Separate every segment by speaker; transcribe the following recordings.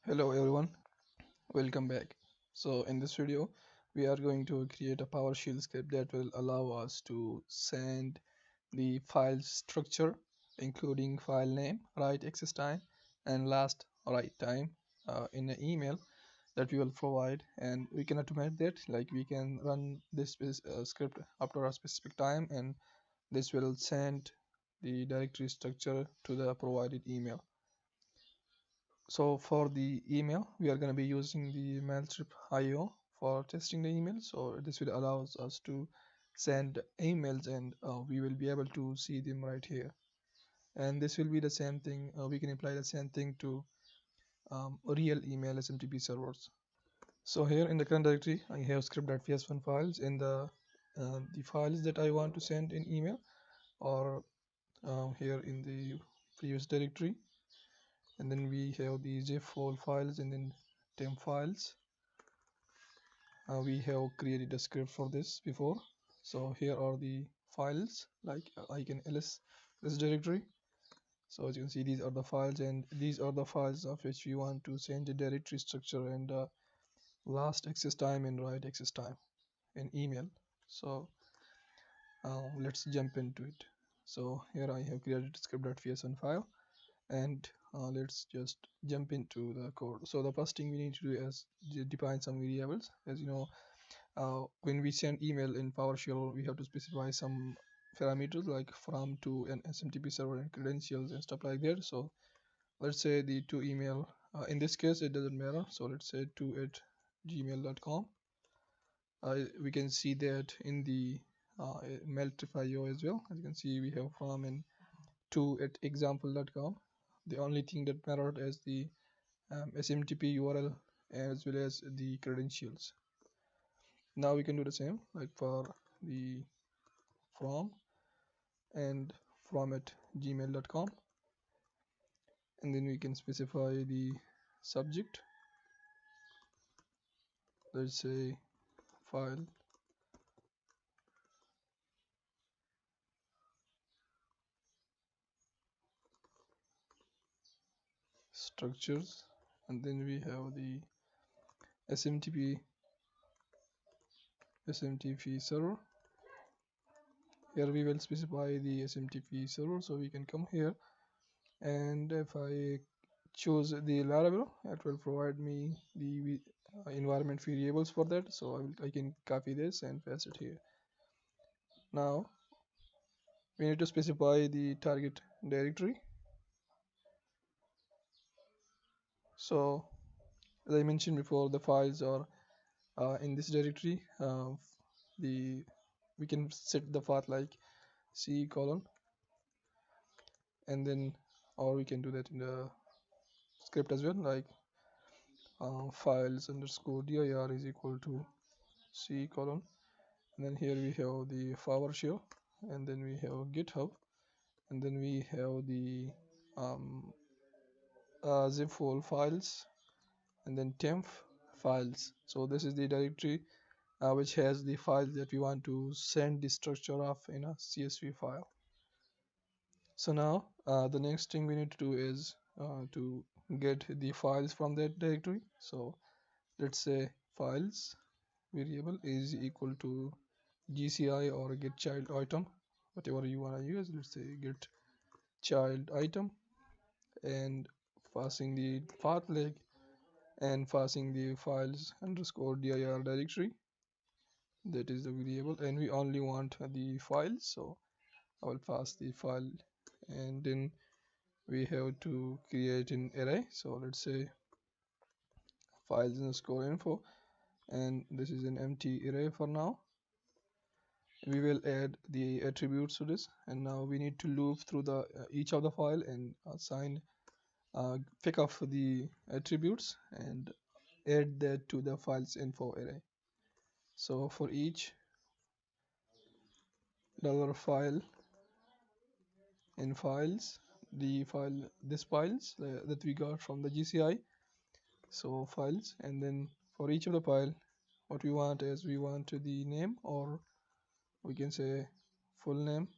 Speaker 1: Hello everyone, welcome back. So in this video, we are going to create a PowerShell script that will allow us to send the file structure, including file name, write access time, and last write time in an email that we will provide. And we can automate that, like we can run this script after a specific time, and this will send the directory structure to the provided email. So for the email, we are going to be using the mailstrip IO for testing the email. So this will allows us to send emails, and we will be able to see them right here. And this will be the same thing. We can apply the same thing to real email SMTP servers. So here in the current directory, I have script.ps1 files in the files that I want to send in email, or here in the previous directory. And then we have the zip files and then temp files. We have created a script for this before. So here are the files, like I can ls this directory. So as you can see, these are the files, and these are the files of which we want to send the directory structure and last access time and write access time in email. So let's jump into it. So here I have created script.ps1 file, and let's just jump into the code. So the first thing we need to do is define some variables. As you know, when we send email in PowerShell, we have to specify some parameters like from, to, and SMTP server and credentials and stuff like that. So let's say the to email, in this case it doesn't matter, so let's say to@gmail.com. We can see that in the mailtrip.io as well. As you can see, we have from and to@example.com. The only thing that mattered is the SMTP URL as well as the credentials. Now we can do the same, like for the from and from@gmail.com, and then we can specify the subject. Let's say file structures, and then we have the SMTP server. Here we will specify the SMTP server, so we can come here, and if I choose the Laravel, it will provide me the environment variables for that. So I can copy this and paste it here. Now we need to specify the target directory. So as I mentioned before, the files are in this directory. The we can set the path like c colon, and then, or we can do that in the script as well, like files underscore dir is equal to c colon, and then here we have the PowerShell, and then we have GitHub, and then we have the um, zip files, and then temp files. So this is the directory which has the files that we want to send the structure of in a CSV file. So now the next thing we need to do is to get the files from that directory. So let's say files variable is equal to GCI or get child item, whatever you want to use. Let's say get child item, and passing the path leg, and passing the files underscore dir directory. That is the variable, and we only want the files, so I will pass the file, and then we have to create an array. So let's say files underscore info, and this is an empty array for now. We will add the attributes to this, and now we need to loop through the each of the file and assign pick up the attributes and add that to the files info array. So for each dollar file in files, the file this files that we got from the GCI, so files, and then for each of the file, what we want is we want the name, or we can say full name,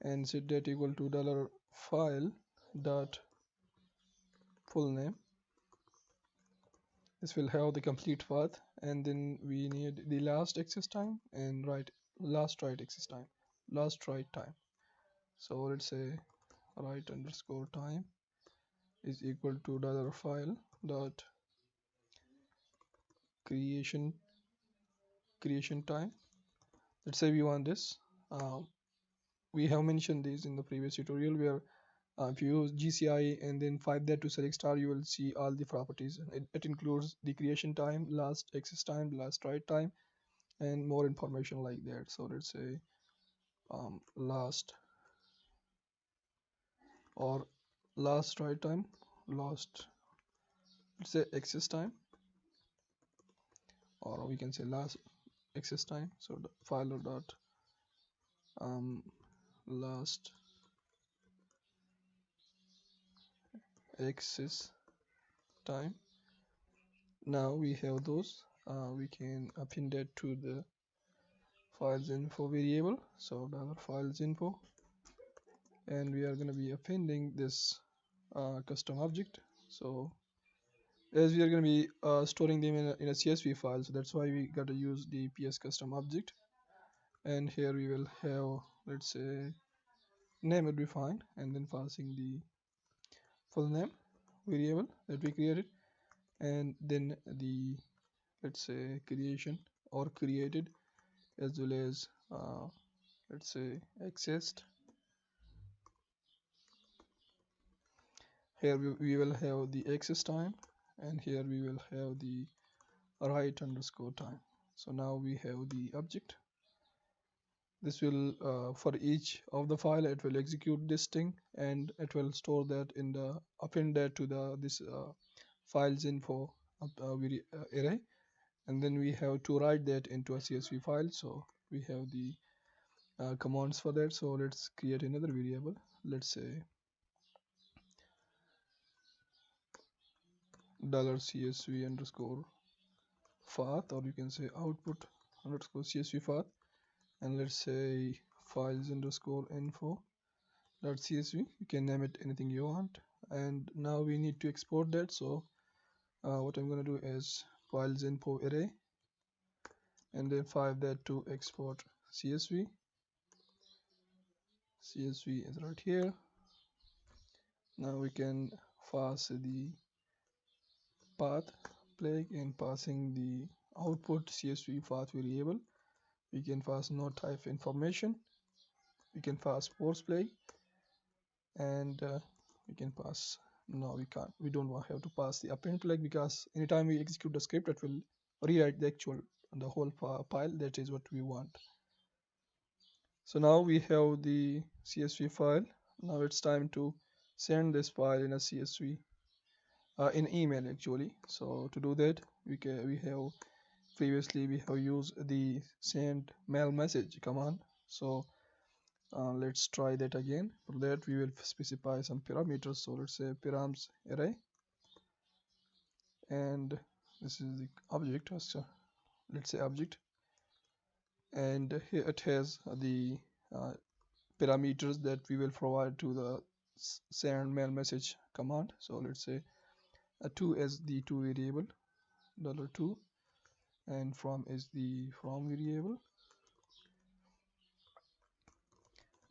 Speaker 1: and set that equal to dollar file dot full name. This will have the complete path, and then we need the last access time and last write access time, last write time. So let's say write underscore time is equal to dollar file dot creation time. Let's say we want this. We have mentioned this in the previous tutorial where if you use GCI and then 5 that to select star, you will see all the properties. It includes the creation time, last access time, last write time, and more information like that. So let's say last or last write time, last, let's say access time, or we can say last access time. So the file dot last access time. Now we have those. We can append that to the files info variable. So dollar files info, and we are going to be appending this custom object. So as we are going to be storing them in a CSV file, so that's why we got to use the PS custom object. And here we will have, let's say, name would be fine, and then passing the full name variable that we created, and then the, let's say, creation or created, as well as let's say accessed. Here we will have the access time, and here we will have the write underscore time. So now we have the object. This will for each of the file it will execute this thing, and it will store that in the append that to the this files info array, and then we have to write that into a CSV file. So we have the commands for that. So let's create another variable. Let's say $CSV underscore path, or you can say output underscore CSV path, and let's say files underscore info dot CSV. You can name it anything you want. And now we need to export that. So what I'm going to do is files info array, and then 5 that to export CSV. CSV is right here. Now we can pass the path flag and passing the output CSV path variable. We can pass no type information. We can pass force flag, and we can pass, no, we can't, we don't have to pass the append flag, because anytime we execute the script it will rewrite the whole file. That is what we want. So now we have the CSV file. Now it's time to send this file in a CSV in email actually. So to do that, we have previously we have used the send mail message command. So let's try that again. For that we will specify some parameters. So let's say params array, and this is the object. So let's say object, and here it has the parameters that we will provide to the send mail message command. So let's say 2 as the to variable, $2, and from is the from variable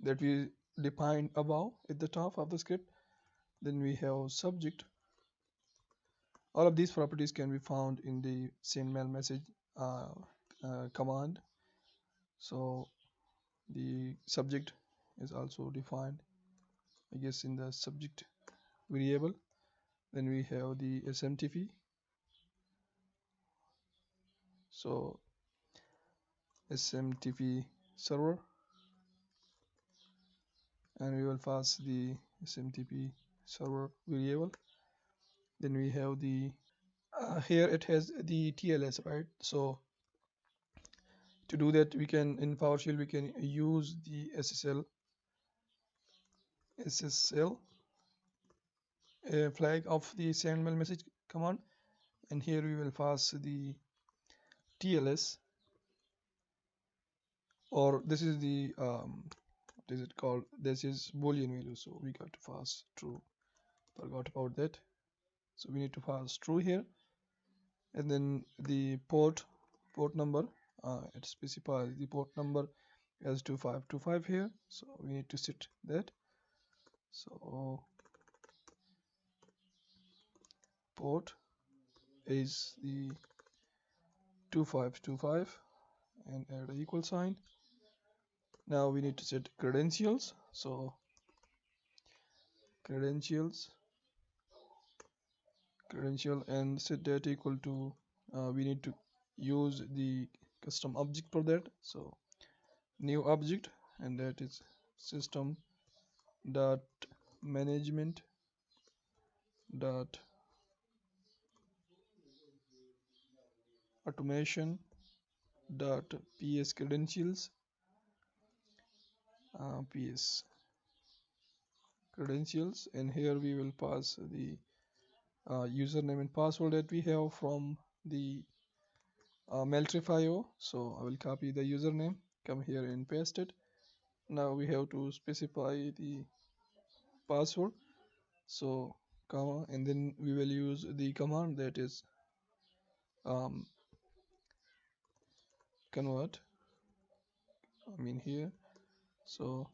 Speaker 1: that we defined above at the top of the script. Then we have subject. All of these properties can be found in the send mail message command. So the subject is also defined, I guess, in the subject variable. Then we have the SMTP. So SMTP server, and we will pass the SMTP server variable. Then we have the here it has the TLS, right? So to do that, we can, in PowerShell, we can use the SSL flag of the send mail message command, and here we will pass the TLS, or this is the what is it called? This is Boolean value, so we got to pass true. Forgot about that. so we need to pass true here. And then the port number, it specifies the port number as 2525 here, so we need to set that. So port is the 2525 and add an equal sign. Now we need to set credentials, so credential and set that equal to, we need to use the custom object for that, so new object, and that is system dot management dot automation dot ps credentials, ps credentials, and here we will pass the username and password that we have from the Meltrify.io. So I will copy the username, come here and paste it. Now we have to specify the password, so comma, and then we will use the command that is um, convert, I mean here, so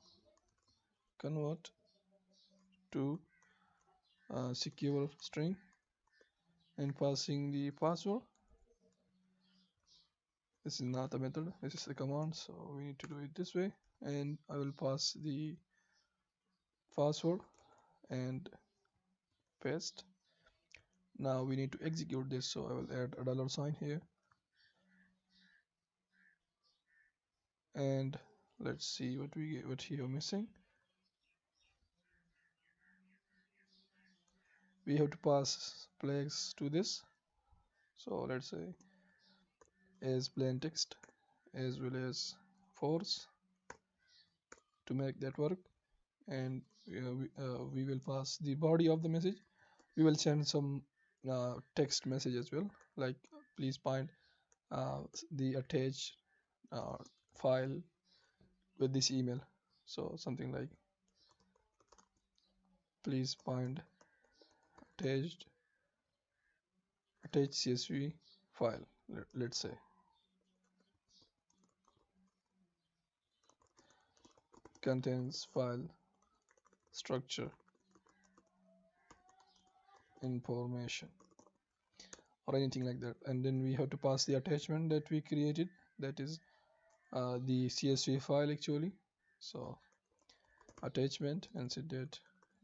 Speaker 1: convert to secure string and passing the password. This is not a method, this is a command, so we need to do it this way. And I will pass the password and paste. Now we need to execute this, so I will add a dollar sign here, and let's see what we are missing. We have to pass flags to this, so let's say as plain text as well as force to make that work. And we will pass the body of the message. We will send some text message as well, like please find the attached uh, file with this email, so something like please find attached CSV file, let's say contains file structure information or anything like that. And then we have to pass the attachment that we created, that is the CSV file actually, so attachment, and set that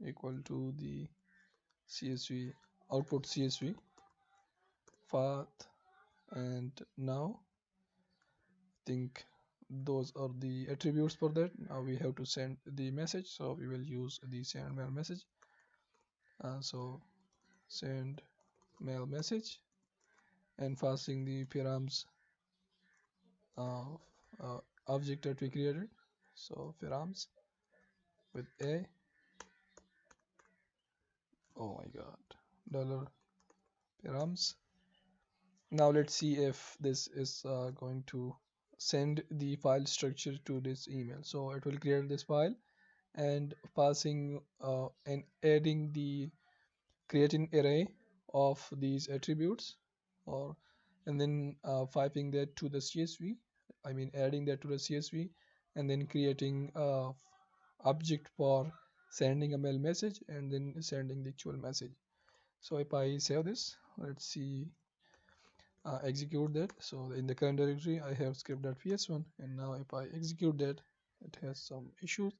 Speaker 1: equal to the CSV output CSV path. And now I think those are the attributes for that. Now we have to send the message, so we will use the send mail message. So send mail message and passing the params object that we created, so params with a, oh my god, dollar params. Now let's see if this is going to send the file structure to this email. So it will create this file and passing and adding the creating array of these attributes, or and then piping that to the CSV, I mean adding that to the CSV, and then creating a object for sending a mail message and then sending the actual message. So if I save this, let's see, execute that. So in the current directory I have script.ps1, and now if I execute that, it has some issues.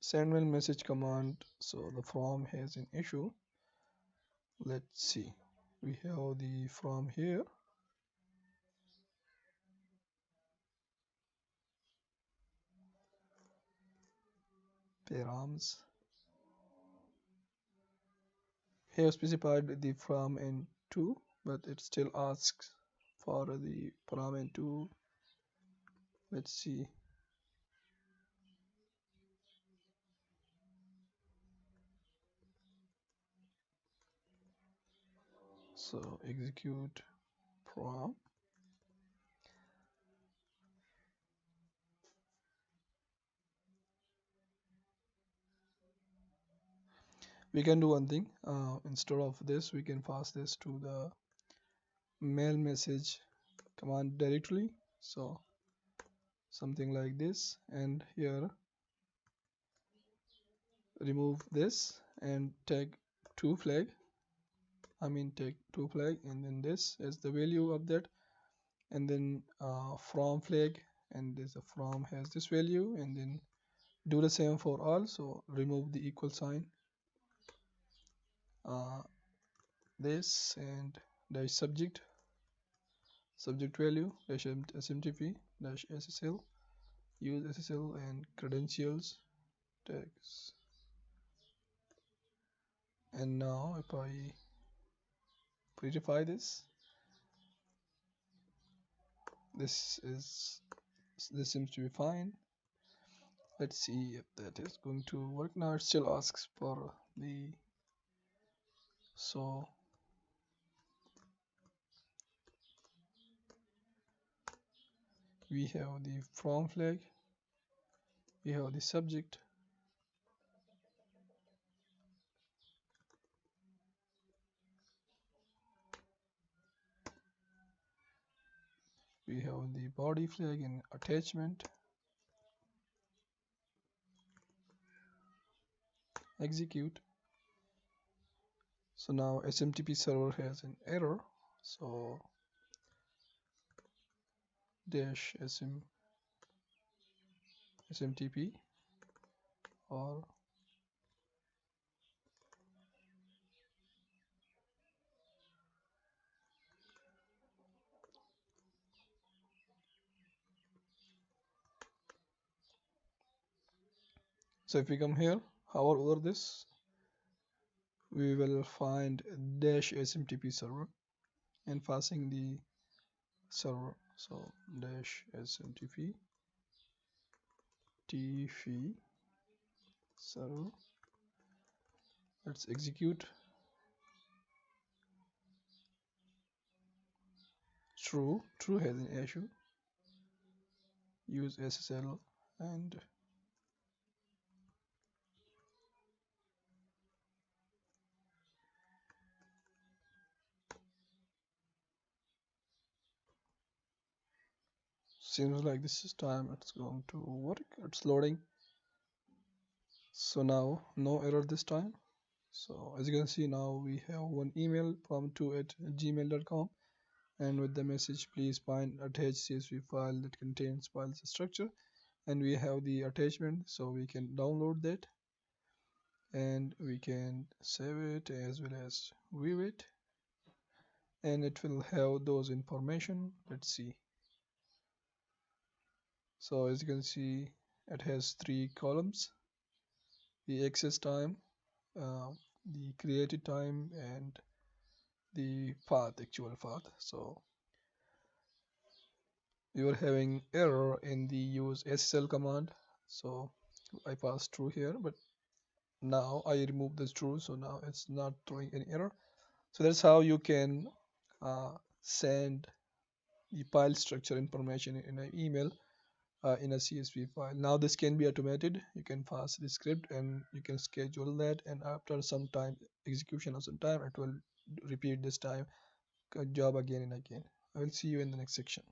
Speaker 1: Send mail message command, so the from has an issue. Let's see, we have the from here, params here specified the from and to, but it still asks for the from and to. Let's see, so execute from. We can do one thing, instead of this we can pass this to the mail message command directly. So something like this, and here remove this and take two flag, take two flag, and then this is the value of that, and then from flag, and this from has this value, and then do the same for all. So remove the equal sign, uh, this, and dash subject value dash smtp dash ssl, use ssl, and credentials text. And now if I prettify this, this is this seems to be fine. Let's see if that is going to work. Now it still asks for the, so we have the from flag, we have the subject, we have the body flag and attachment, execute. So now SMTP server has an error. So dash smtp, or so if we come here, hover over this, we will find dash smtp server and passing the server. So dash smtp tf server. Let's execute. True has an issue. Use ssl, and seems like this is time it's going to work. It's loading. So now no error this time. So as you can see, now we have one email from 2@gmail.com, and with the message, please find attached CSV file that contains files structure, and we have the attachment, so we can download that and we can save it as well as view it, and it will have those information. Let's see. So as you can see, it has three columns: the access time, uh, the created time, and the actual path. So we were having error in the use SSL command, so I passed through here, but now I remove this true, so now it's not throwing any error. So that's how you can send the file structure information in an email, in a CSV file. Now this can be automated. You can pass the script and you can schedule that, and after some time, execution of some time, it will repeat this time job again and again. I will see you in the next section.